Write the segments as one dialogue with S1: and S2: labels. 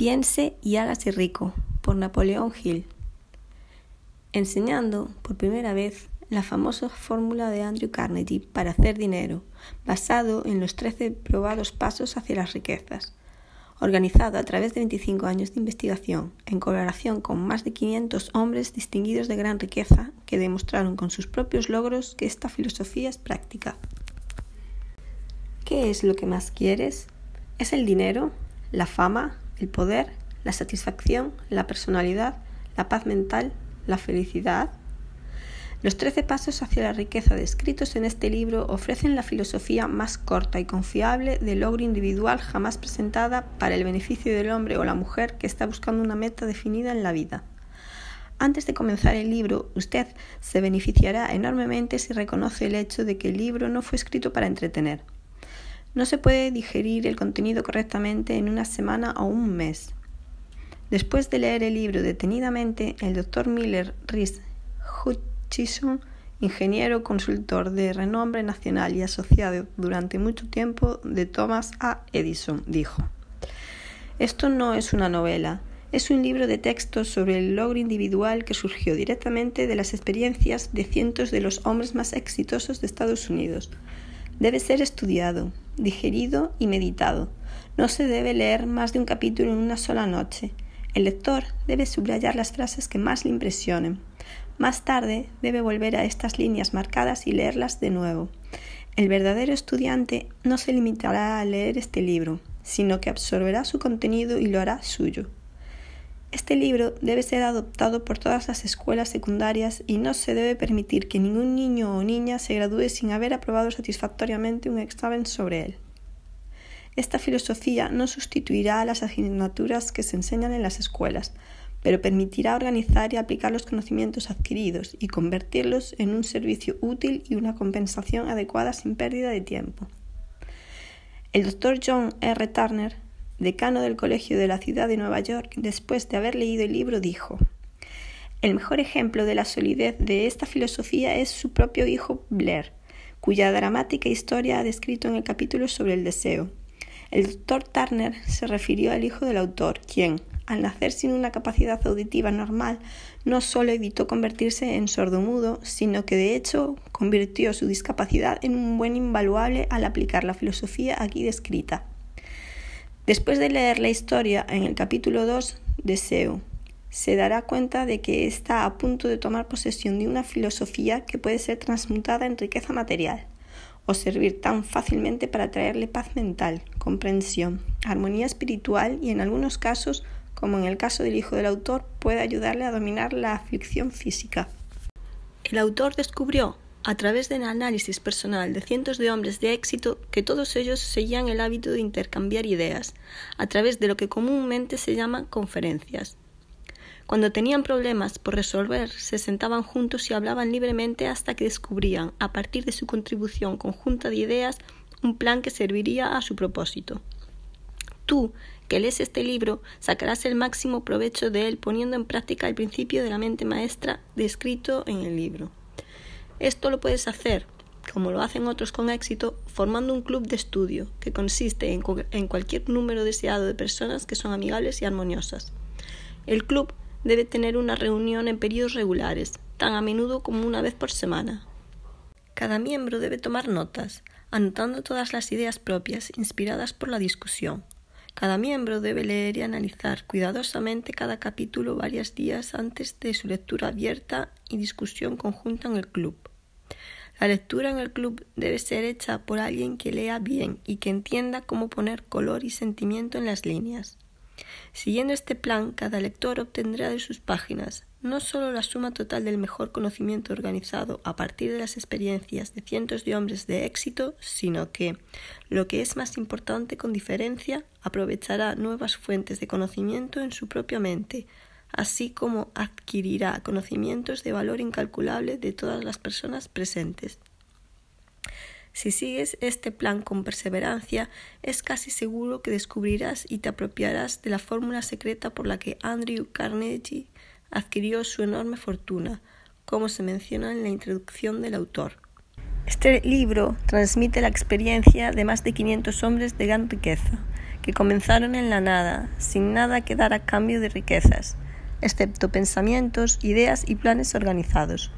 S1: Piense y hágase rico, por Napoleón Hill. Enseñando por primera vez la famosa fórmula de Andrew Carnegie para hacer dinero, basado en los 13 probados pasos hacia las riquezas, organizado a través de 25 años de investigación, en colaboración con más de 500 hombres distinguidos de gran riqueza que demostraron con sus propios logros que esta filosofía es práctica. ¿Qué es lo que más quieres? ¿Es el dinero, la fama, el poder, la satisfacción, la personalidad, la paz mental, la felicidad? Los 13 pasos hacia la riqueza descritos en este libro ofrecen la filosofía más corta y confiable de logro individual jamás presentada para el beneficio del hombre o la mujer que está buscando una meta definida en la vida. Antes de comenzar el libro, usted se beneficiará enormemente si reconoce el hecho de que el libro no fue escrito para entretener. No se puede digerir el contenido correctamente en una semana o un mes. Después de leer el libro detenidamente, el Dr. Miller Rees Hutchison, ingeniero consultor de renombre nacional y asociado durante mucho tiempo de Thomas A. Edison, dijo: «Esto no es una novela, es un libro de texto sobre el logro individual que surgió directamente de las experiencias de cientos de los hombres más exitosos de Estados Unidos. Debe ser estudiado, digerido y meditado. No se debe leer más de un capítulo en una sola noche. El lector debe subrayar las frases que más le impresionen. Más tarde debe volver a estas líneas marcadas y leerlas de nuevo. El verdadero estudiante no se limitará a leer este libro, sino que absorberá su contenido y lo hará suyo. Este libro debe ser adoptado por todas las escuelas secundarias y no se debe permitir que ningún niño o niña se gradúe sin haber aprobado satisfactoriamente un examen sobre él. Esta filosofía no sustituirá a las asignaturas que se enseñan en las escuelas, pero permitirá organizar y aplicar los conocimientos adquiridos y convertirlos en un servicio útil y una compensación adecuada sin pérdida de tiempo». El Dr. John R. Turner, decano del Colegio de la Ciudad de Nueva York, después de haber leído el libro, dijo: «El mejor ejemplo de la solidez de esta filosofía es su propio hijo Blair, cuya dramática historia ha descrito en el capítulo sobre el deseo». El Dr. Turner se refirió al hijo del autor, quien, al nacer sin una capacidad auditiva normal, no solo evitó convertirse en sordomudo, sino que de hecho convirtió su discapacidad en un buen invaluable al aplicar la filosofía aquí descrita. Después de leer la historia en el capítulo 2, Deseo, se dará cuenta de que está a punto de tomar posesión de una filosofía que puede ser transmutada en riqueza material, o servir tan fácilmente para traerle paz mental, comprensión, armonía espiritual y en algunos casos, como en el caso del hijo del autor, puede ayudarle a dominar la aflicción física. El autor descubrió, a través del análisis personal de cientos de hombres de éxito, que todos ellos seguían el hábito de intercambiar ideas, a través de lo que comúnmente se llaman conferencias. Cuando tenían problemas por resolver, se sentaban juntos y hablaban libremente hasta que descubrían, a partir de su contribución conjunta de ideas, un plan que serviría a su propósito. Tú, que lees este libro, sacarás el máximo provecho de él poniendo en práctica el principio de la mente maestra descrito en el libro. Esto lo puedes hacer, como lo hacen otros con éxito, formando un club de estudio, que consiste en cualquier número deseado de personas que son amigables y armoniosas. El club debe tener una reunión en periodos regulares, tan a menudo como una vez por semana. Cada miembro debe tomar notas, anotando todas las ideas propias inspiradas por la discusión. Cada miembro debe leer y analizar cuidadosamente cada capítulo varios días antes de su lectura abierta y discusión conjunta en el club. La lectura en el club debe ser hecha por alguien que lea bien y que entienda cómo poner color y sentimiento en las líneas. Siguiendo este plan, cada lector obtendrá de sus páginas no solo la suma total del mejor conocimiento organizado a partir de las experiencias de cientos de hombres de éxito, sino que, lo que es más importante con diferencia, aprovechará nuevas fuentes de conocimiento en su propia mente, así como adquirirá conocimientos de valor incalculable de todas las personas presentes. Si sigues este plan con perseverancia, es casi seguro que descubrirás y te apropiarás de la fórmula secreta por la que Andrew Carnegie adquirió su enorme fortuna, como se menciona en la introducción del autor. Este libro transmite la experiencia de más de 500 hombres de gran riqueza, que comenzaron en la nada, sin nada que dar a cambio de riquezas, excepto pensamientos, ideas y planes organizados.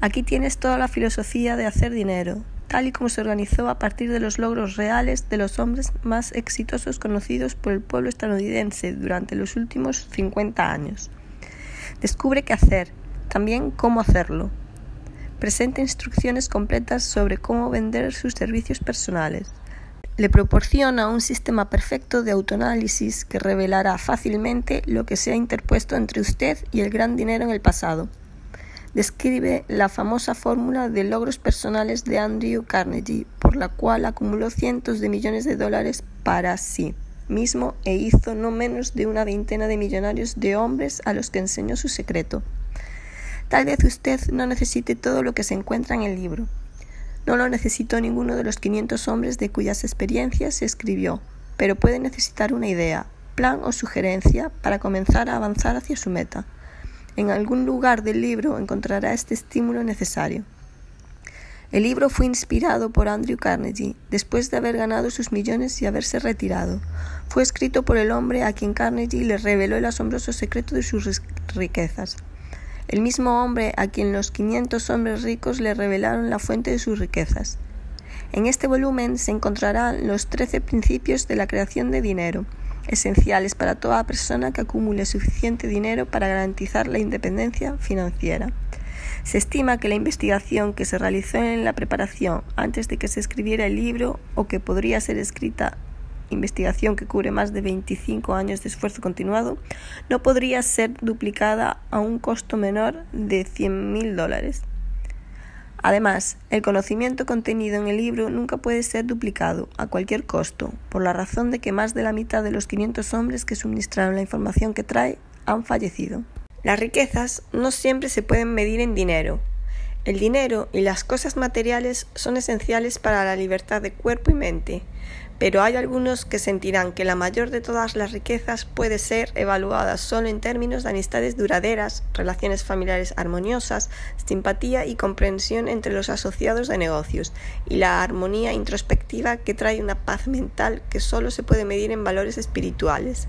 S1: Aquí tienes toda la filosofía de hacer dinero, tal y como se organizó a partir de los logros reales de los hombres más exitosos conocidos por el pueblo estadounidense durante los últimos 50 años. Descubre qué hacer, también cómo hacerlo. Presenta instrucciones completas sobre cómo vender sus servicios personales. Le proporciona un sistema perfecto de autoanálisis que revelará fácilmente lo que se ha interpuesto entre usted y el gran dinero en el pasado. Describe la famosa fórmula de logros personales de Andrew Carnegie, por la cual acumuló cientos de millones de dólares para sí mismo e hizo no menos de una veintena de millonarios de hombres a los que enseñó su secreto. Tal vez usted no necesite todo lo que se encuentra en el libro. No lo necesitó ninguno de los 500 hombres de cuyas experiencias se escribió, pero puede necesitar una idea, plan o sugerencia para comenzar a avanzar hacia su meta. En algún lugar del libro encontrará este estímulo necesario. El libro fue inspirado por Andrew Carnegie, después de haber ganado sus millones y haberse retirado. Fue escrito por el hombre a quien Carnegie le reveló el asombroso secreto de sus riquezas. El mismo hombre a quien los 500 hombres ricos le revelaron la fuente de sus riquezas. En este volumen se encontrarán los 13 principios de la creación de dinero, esenciales para toda persona que acumule suficiente dinero para garantizar la independencia financiera. Se estima que la investigación que se realizó en la preparación antes de que se escribiera el libro, o que podría ser escrita, investigación que cubre más de 25 años de esfuerzo continuado, no podría ser duplicada a un costo menor de $100,000. Además, el conocimiento contenido en el libro nunca puede ser duplicado a cualquier costo, por la razón de que más de la mitad de los 500 hombres que suministraron la información que trae han fallecido. Las riquezas no siempre se pueden medir en dinero. El dinero y las cosas materiales son esenciales para la libertad de cuerpo y mente, pero hay algunos que sentirán que la mayor de todas las riquezas puede ser evaluada solo en términos de amistades duraderas, relaciones familiares armoniosas, simpatía y comprensión entre los asociados de negocios, y la armonía introspectiva que trae una paz mental que solo se puede medir en valores espirituales.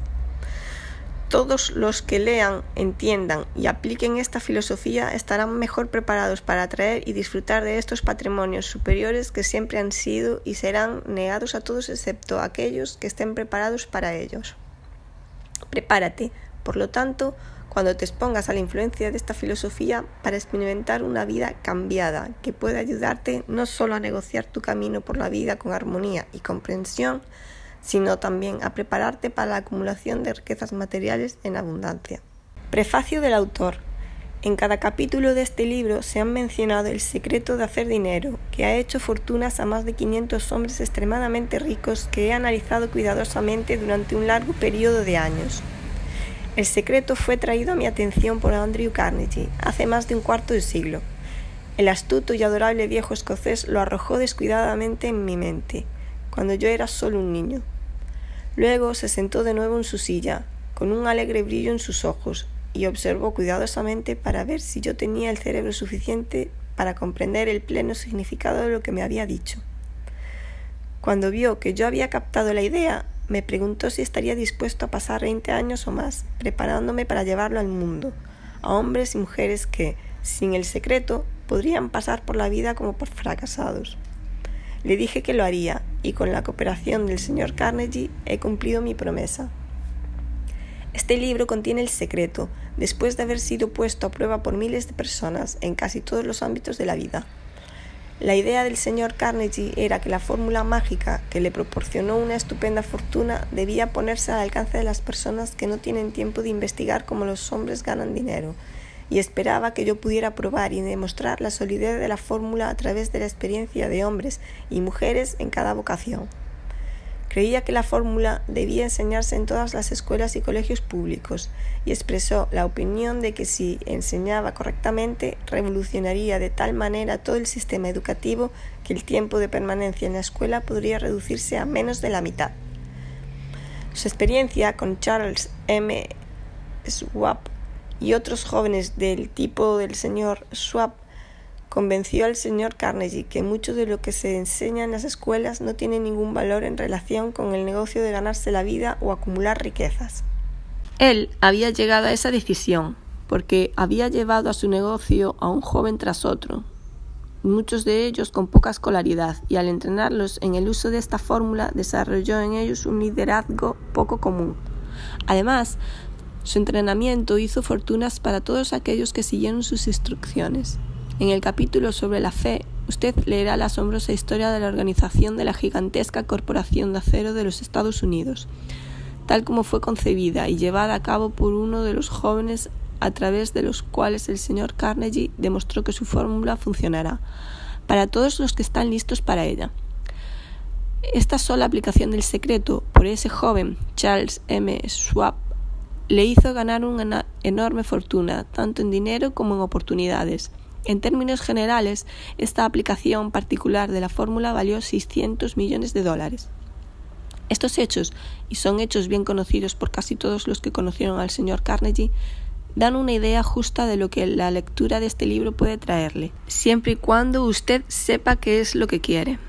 S1: Todos los que lean, entiendan y apliquen esta filosofía estarán mejor preparados para atraer y disfrutar de estos patrimonios superiores que siempre han sido y serán negados a todos excepto a aquellos que estén preparados para ellos. Prepárate, por lo tanto, cuando te expongas a la influencia de esta filosofía para experimentar una vida cambiada que puede ayudarte no solo a negociar tu camino por la vida con armonía y comprensión, sino también a prepararte para la acumulación de riquezas materiales en abundancia. Prefacio del autor. En cada capítulo de este libro se han mencionado el secreto de hacer dinero, que ha hecho fortunas a más de 500 hombres extremadamente ricos que he analizado cuidadosamente durante un largo periodo de años. El secreto fue traído a mi atención por Andrew Carnegie hace más de un cuarto de siglo. El astuto y adorable viejo escocés lo arrojó descuidadamente en mi mente, cuando yo era solo un niño. Luego se sentó de nuevo en su silla, con un alegre brillo en sus ojos, y observó cuidadosamente para ver si yo tenía el cerebro suficiente para comprender el pleno significado de lo que me había dicho. Cuando vio que yo había captado la idea, me preguntó si estaría dispuesto a pasar 20 años o más preparándome para llevarlo al mundo, a hombres y mujeres que, sin el secreto, podrían pasar por la vida como por fracasados. Le dije que lo haría, y con la cooperación del señor Carnegie he cumplido mi promesa. Este libro contiene el secreto, después de haber sido puesto a prueba por miles de personas en casi todos los ámbitos de la vida. La idea del señor Carnegie era que la fórmula mágica que le proporcionó una estupenda fortuna debía ponerse al alcance de las personas que no tienen tiempo de investigar cómo los hombres ganan dinero, y esperaba que yo pudiera probar y demostrar la solidez de la fórmula a través de la experiencia de hombres y mujeres en cada vocación. Creía que la fórmula debía enseñarse en todas las escuelas y colegios públicos, y expresó la opinión de que si enseñaba correctamente, revolucionaría de tal manera todo el sistema educativo que el tiempo de permanencia en la escuela podría reducirse a menos de la mitad. Su experiencia con Charles M. Schwab y otros jóvenes del tipo del señor Schwab convenció al señor Carnegie que mucho de lo que se enseña en las escuelas no tiene ningún valor en relación con el negocio de ganarse la vida o acumular riquezas. Él había llegado a esa decisión porque había llevado a su negocio a un joven tras otro, muchos de ellos con poca escolaridad, y al entrenarlos en el uso de esta fórmula desarrolló en ellos un liderazgo poco común. Además, su entrenamiento hizo fortunas para todos aquellos que siguieron sus instrucciones. En el capítulo sobre la fe, usted leerá la asombrosa historia de la organización de la gigantesca corporación de acero de los Estados Unidos, tal como fue concebida y llevada a cabo por uno de los jóvenes a través de los cuales el señor Carnegie demostró que su fórmula funcionará para todos los que están listos para ella. Esta sola aplicación del secreto por ese joven Charles M. Schwab le hizo ganar una enorme fortuna, tanto en dinero como en oportunidades. En términos generales, esta aplicación particular de la fórmula valió $600 millones. Estos hechos, y son hechos bien conocidos por casi todos los que conocieron al señor Carnegie, dan una idea justa de lo que la lectura de este libro puede traerle, siempre y cuando usted sepa qué es lo que quiere.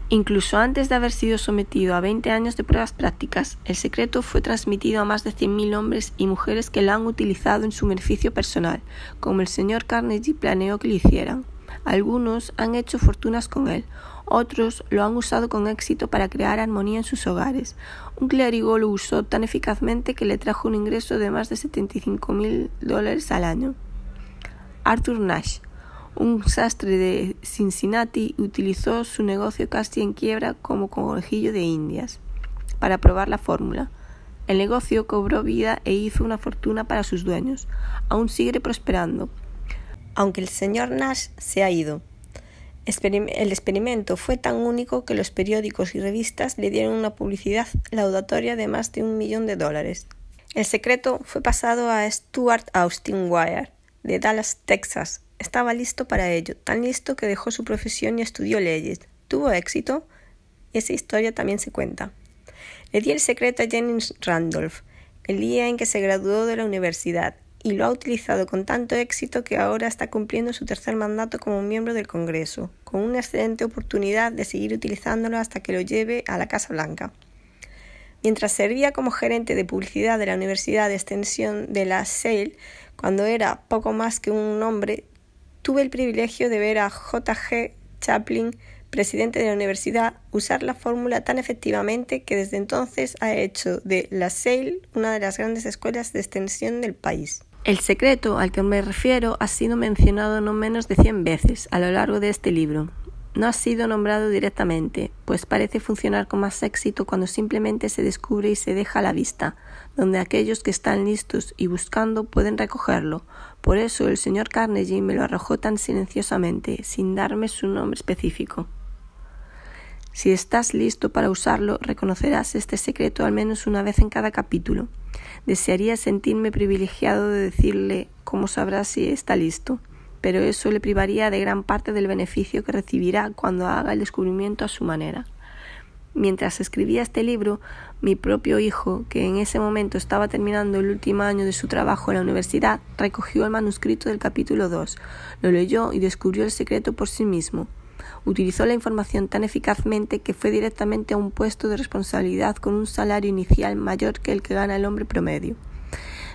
S1: Incluso antes de haber sido sometido a 20 años de pruebas prácticas, el secreto fue transmitido a más de 100.000 hombres y mujeres que lo han utilizado en su beneficio personal, como el señor Carnegie planeó que lo hicieran. Algunos han hecho fortunas con él, otros lo han usado con éxito para crear armonía en sus hogares. Un clérigo lo usó tan eficazmente que le trajo un ingreso de más de $75,000 al año. Arthur Nash, un sastre de Cincinnati, utilizó su negocio casi en quiebra como conejillo de indias para probar la fórmula. El negocio cobró vida e hizo una fortuna para sus dueños. Aún sigue prosperando, aunque el señor Nash se ha ido. El experimento fue tan único que los periódicos y revistas le dieron una publicidad laudatoria de más de $1 millón. El secreto fue pasado a Stuart Austin Wire, de Dallas, Texas. Estaba listo para ello, tan listo que dejó su profesión y estudió leyes. ¿Tuvo éxito? Esa historia también se cuenta. Le di el secreto a James Randolph el día en que se graduó de la universidad y lo ha utilizado con tanto éxito que ahora está cumpliendo su tercer mandato como miembro del Congreso, con una excelente oportunidad de seguir utilizándolo hasta que lo lleve a la Casa Blanca. Mientras servía como gerente de publicidad de la Universidad de Extensión de La Salle, cuando era poco más que un hombre, tuve el privilegio de ver a J.G. Chaplin, presidente de la universidad, usar la fórmula tan efectivamente que desde entonces ha hecho de La Salle una de las grandes escuelas de extensión del país. El secreto al que me refiero ha sido mencionado no menos de 100 veces a lo largo de este libro. No ha sido nombrado directamente, pues parece funcionar con más éxito cuando simplemente se descubre y se deja a la vista, donde aquellos que están listos y buscando pueden recogerlo. Por eso el señor Carnegie me lo arrojó tan silenciosamente, sin darme su nombre específico. Si estás listo para usarlo, reconocerás este secreto al menos una vez en cada capítulo. Desearía sentirme privilegiado de decirle cómo sabrá si está listo, pero eso le privaría de gran parte del beneficio que recibirá cuando haga el descubrimiento a su manera. Mientras escribía este libro, mi propio hijo, que en ese momento estaba terminando el último año de su trabajo en la universidad, recogió el manuscrito del capítulo 2, lo leyó y descubrió el secreto por sí mismo. Utilizó la información tan eficazmente que fue directamente a un puesto de responsabilidad con un salario inicial mayor que el que gana el hombre promedio.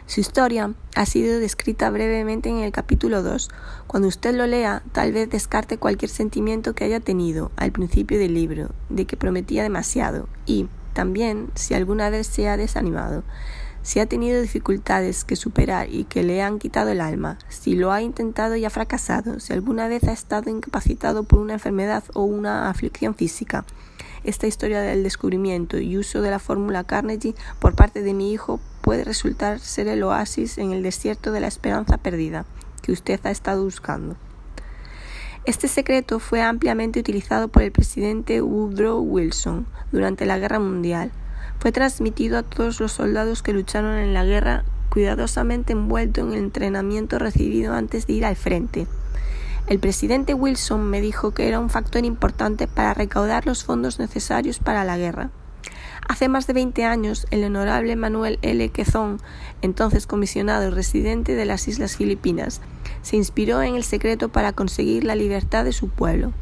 S1: Su historia ha sido descrita brevemente en el capítulo 2. Cuando usted lo lea, tal vez descarte cualquier sentimiento que haya tenido al principio del libro, de que prometía demasiado, y también si alguna vez se ha desanimado, si ha tenido dificultades que superar y que le han quitado el alma, si lo ha intentado y ha fracasado, si alguna vez ha estado incapacitado por una enfermedad o una aflicción física. Esta historia del descubrimiento y uso de la fórmula Carnegie por parte de mi hijo puede resultar ser el oasis en el desierto de la esperanza perdida que usted ha estado buscando. Este secreto fue ampliamente utilizado por el presidente Woodrow Wilson durante la Guerra Mundial. Fue transmitido a todos los soldados que lucharon en la guerra, cuidadosamente envuelto en el entrenamiento recibido antes de ir al frente. El presidente Wilson me dijo que era un factor importante para recaudar los fondos necesarios para la guerra. Hace más de 20 años, el honorable Manuel L. Quezón, entonces comisionado y residente de las Islas Filipinas, se inspiró en el secreto para conseguir la libertad de su pueblo.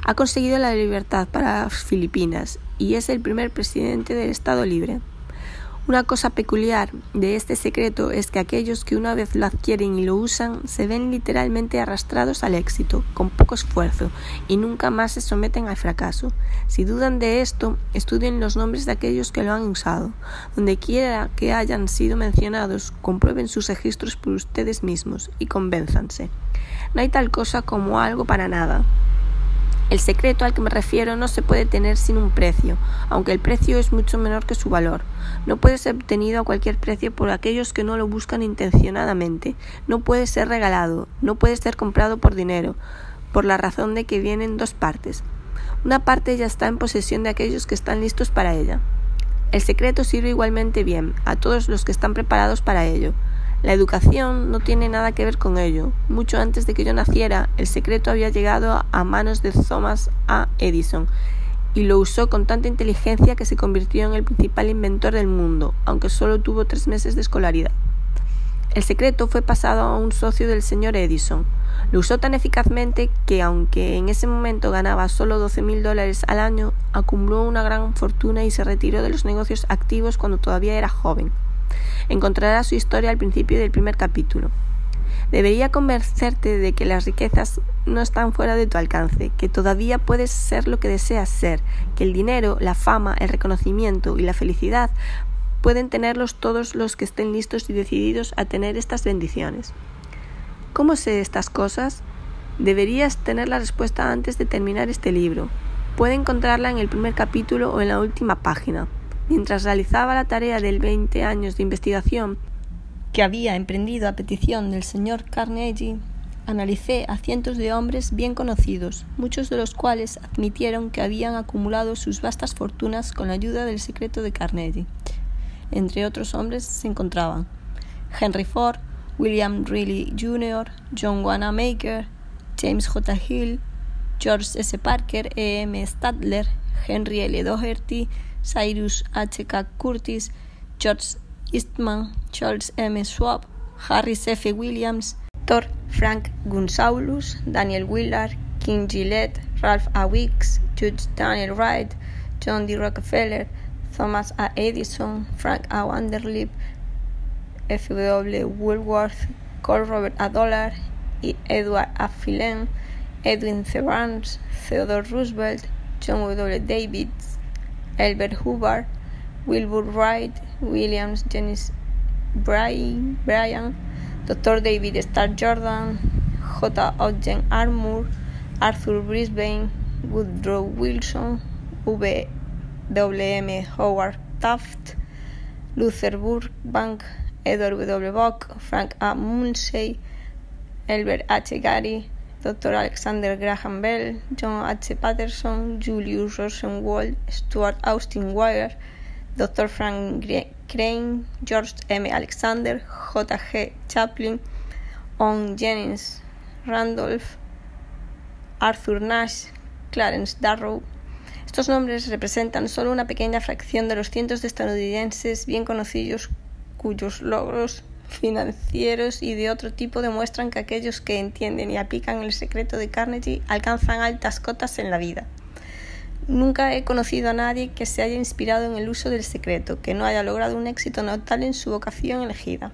S1: Ha conseguido la libertad para las Filipinas y es el primer presidente del Estado libre. Una cosa peculiar de este secreto es que aquellos que una vez lo adquieren y lo usan se ven literalmente arrastrados al éxito, con poco esfuerzo, y nunca más se someten al fracaso. Si dudan de esto, estudien los nombres de aquellos que lo han usado. Donde quiera que hayan sido mencionados, comprueben sus registros por ustedes mismos y convénzanse. No hay tal cosa como algo para nada. El secreto al que me refiero no se puede tener sin un precio, aunque el precio es mucho menor que su valor. No puede ser obtenido a cualquier precio por aquellos que no lo buscan intencionadamente. No puede ser regalado, no puede ser comprado por dinero, por la razón de que viene en dos partes. Una parte ya está en posesión de aquellos que están listos para ella. El secreto sirve igualmente bien a todos los que están preparados para ello. La educación no tiene nada que ver con ello. Mucho antes de que yo naciera, el secreto había llegado a manos de Thomas A. Edison y lo usó con tanta inteligencia que se convirtió en el principal inventor del mundo, aunque solo tuvo 3 meses de escolaridad. El secreto fue pasado a un socio del señor Edison. Lo usó tan eficazmente que, aunque en ese momento ganaba solo $12,000 al año, acumuló una gran fortuna y se retiró de los negocios activos cuando todavía era joven. Encontrarás su historia al principio del primer capítulo. Debería convencerte de que las riquezas no están fuera de tu alcance, que todavía puedes ser lo que deseas ser, que el dinero, la fama, el reconocimiento y la felicidad pueden tenerlos todos los que estén listos y decididos a tener estas bendiciones. ¿Cómo sé estas cosas? Deberías tener la respuesta antes de terminar este libro. Puede encontrarla en el primer capítulo o en la última página. Mientras realizaba la tarea de 20 años de investigación que había emprendido a petición del señor Carnegie, analicé a cientos de hombres bien conocidos, muchos de los cuales admitieron que habían acumulado sus vastas fortunas con la ayuda del secreto de Carnegie. Entre otros hombres se encontraban Henry Ford, William Reilly Jr., John Wanamaker, James J. Hill, George S. Parker, E. M. Statler, Henry L. Doherty, Cyrus H. K. Curtis, George Eastman, Charles M. Schwab, Harris F. Williams, Dr. Frank Gunsaulus, Daniel Willard, King Gillette, Ralph A. Weeks, Judge Daniel Wright, John D. Rockefeller, Thomas A. Edison, Frank A. Vanderlip, F. W. Woolworth, Cole Robert A. Dollar y Edward A. Phelan, Edwin C. Barnes, Theodore Roosevelt, John W. Davis, Elbert Hubbard, Wilbur Wright, Williams Jennings Bryan, Dr. David Starr Jordan, J. Ogden Armour, Arthur Brisbane, Woodrow Wilson, V. W. M. Howard Taft, Luther Burbank, Edward W. Buck, Frank A. Munsey, Albert H. Gary, Dr. Alexander Graham Bell, John H. Patterson, Julius Rosenwald, Stuart Austin Wire, Dr. Frank Crane, George M. Alexander, J. G. Chaplin, On Jennings, Randolph, Arthur Nash, Clarence Darrow. Estos nombres representan solo una pequeña fracción de los cientos de estadounidenses bien conocidos cuyos logros financieros y de otro tipo demuestran que aquellos que entienden y aplican el secreto de Carnegie alcanzan altas cotas en la vida. Nunca he conocido a nadie que se haya inspirado en el uso del secreto, que no haya logrado un éxito notable en su vocación elegida.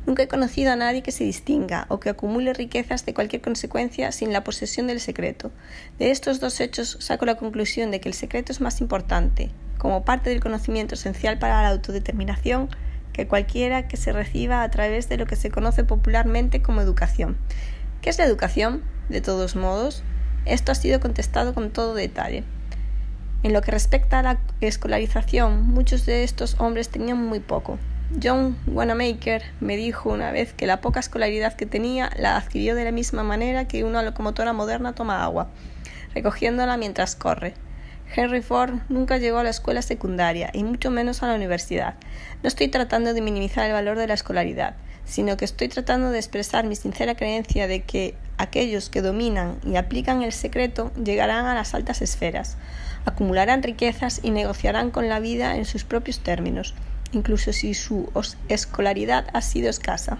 S1: Nunca he conocido a nadie que se distinga o que acumule riquezas de cualquier consecuencia sin la posesión del secreto. De estos dos hechos saco la conclusión de que el secreto es más importante, como parte del conocimiento esencial para la autodeterminación, que cualquiera que se reciba a través de lo que se conoce popularmente como educación. ¿Qué es la educación? De todos modos, esto ha sido contestado con todo detalle. En lo que respecta a la escolarización, muchos de estos hombres tenían muy poco. John Wanamaker me dijo una vez que la poca escolaridad que tenía la adquirió de la misma manera que una locomotora moderna toma agua, recogiéndola mientras corre. Henry Ford nunca llegó a la escuela secundaria y mucho menos a la universidad. No estoy tratando de minimizar el valor de la escolaridad. sino que estoy tratando de expresar mi sincera creencia de que aquellos que dominan y aplican el secreto llegarán a las altas esferas, acumularán riquezas y negociarán con la vida en sus propios términos, incluso si su escolaridad ha sido escasa.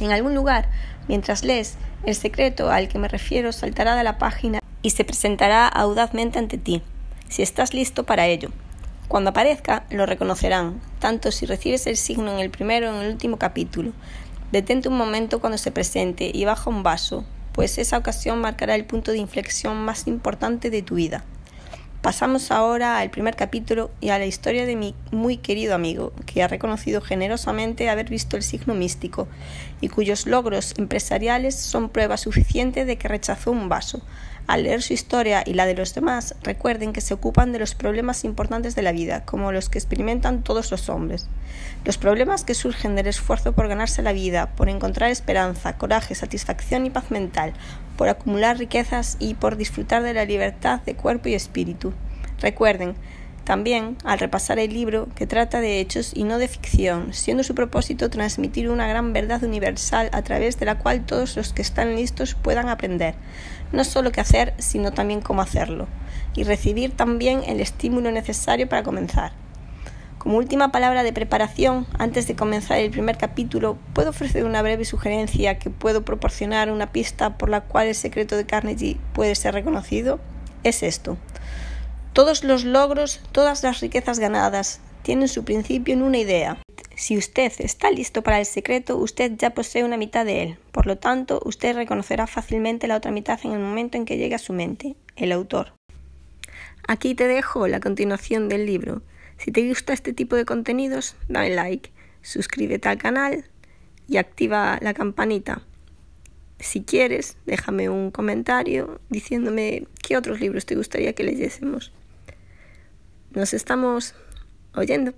S1: En algún lugar, mientras lees, el secreto al que me refiero saltará de la página y se presentará audazmente ante ti, si estás listo para ello. Cuando aparezca, lo reconocerán, tanto si recibes el signo en el primero o en el último capítulo. Detente un momento cuando se presente y baja un vaso, pues esa ocasión marcará el punto de inflexión más importante de tu vida. Pasamos ahora al primer capítulo y a la historia de mi muy querido amigo, que ha reconocido generosamente haber visto el signo místico y cuyos logros empresariales son prueba suficiente de que rechazó un vaso. Al leer su historia y la de los demás, recuerden que se ocupan de los problemas importantes de la vida, como los que experimentan todos los hombres. Los problemas que surgen del esfuerzo por ganarse la vida, por encontrar esperanza, coraje, satisfacción y paz mental, por acumular riquezas y por disfrutar de la libertad de cuerpo y espíritu. Recuerden, también, al repasar el libro, que trata de hechos y no de ficción, siendo su propósito transmitir una gran verdad universal a través de la cual todos los que están listos puedan aprender, no solo qué hacer, sino también cómo hacerlo, y recibir también el estímulo necesario para comenzar. Como última palabra de preparación, antes de comenzar el primer capítulo, puedo ofrecer una breve sugerencia que puedo proporcionar una pista por la cual el secreto de Carnegie puede ser reconocido. Es esto. Todos los logros, todas las riquezas ganadas, tienen su principio en una idea. Si usted está listo para el secreto, usted ya posee una mitad de él. Por lo tanto, usted reconocerá fácilmente la otra mitad en el momento en que llegue a su mente, el autor. Aquí te dejo la continuación del libro. Si te gusta este tipo de contenidos, dale like, suscríbete al canal y activa la campanita. Si quieres, déjame un comentario diciéndome qué otros libros te gustaría que leyésemos. Nos estamos oyendo.